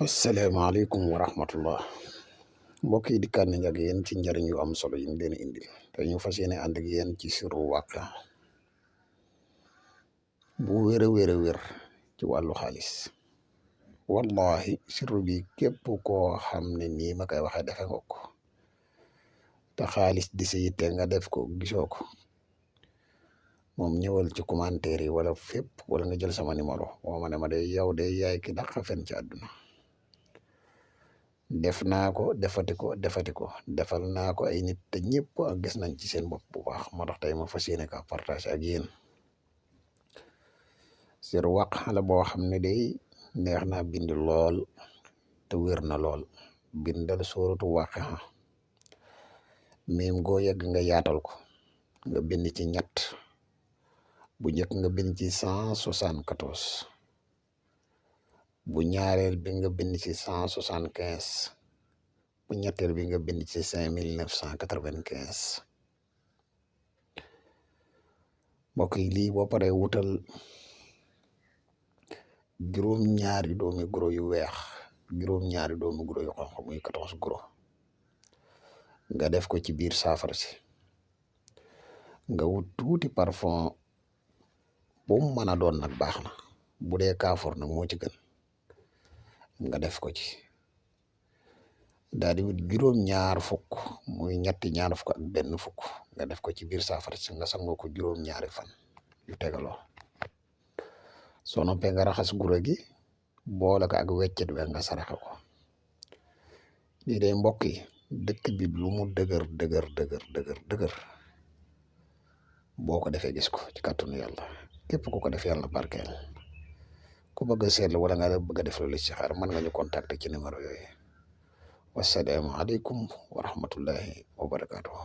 asalaamaaleykum wa rahmatullah mbokk yi dikkaat nañ ak yéen ci njariñ yu am solo yi ñu leen indil te ñu fas yéene ànd ak yéen ci sirru wàqa bu wér a wér a wér ci wàllu xaalis. wallahi sirru bi képp koo xam ne nii ma koy waxee defe nga ko te xaalis di sa yitte nga def ko gisoo ko moom ñëwal ci commentaire yi wala fépp wala nga jël sama numéro woo ma ne ma de yow de yaay ki dàq fen ci àdduna. def naa ko defati ko defal naa ko ay nit te ñëpp ak gis nañ ci seen bopp bu baax moo tax tey ma fas yéene ka partage ak yéen. sirru wàqa la boo xam ne day neex naa bind lool te wér na lool. bindal sóoratu Waaqi'a miim goo yegg nga yaatal ko nga bind ci ñett bu njëkk nga bind ci 174 bu ñaareel bi nga bind ci 175 bu ñetteel bi nga bind ci 5995 mbokk yi lii boo paree wutal juróom-ñaari doomi guro yu weex juróom-ñaari doomi guro yu xonq muy 14 guro nga def ko ci biir saafara si nga wut tuuti parfum bu mu mën a doon nag baax na bu dee kaafoor nag moo ci gën nga def ko ci daal di wut juróom-ñaar fukk muy ñetti ñaar fukk ak benn fukk nga def ko ci biir saafara si nga sangoo ko juróom-ñaari fan yu tegaloo. soo noppee nga raxas guro gi boole ko ak weccet we nga saraxe ko. lii day mbokk yi dëkk bi lu mu dëgër boo ko defee gis ko ci kàttanu yàlla képp ku ko def yàlla barkeel. ku bëgg a seetlu wala nga bëgg a def lu listixaar mën nga ñu contacter ci numéro yooyu. wasalaamu aleykum wa rahmatullahi wa barakaatuhu.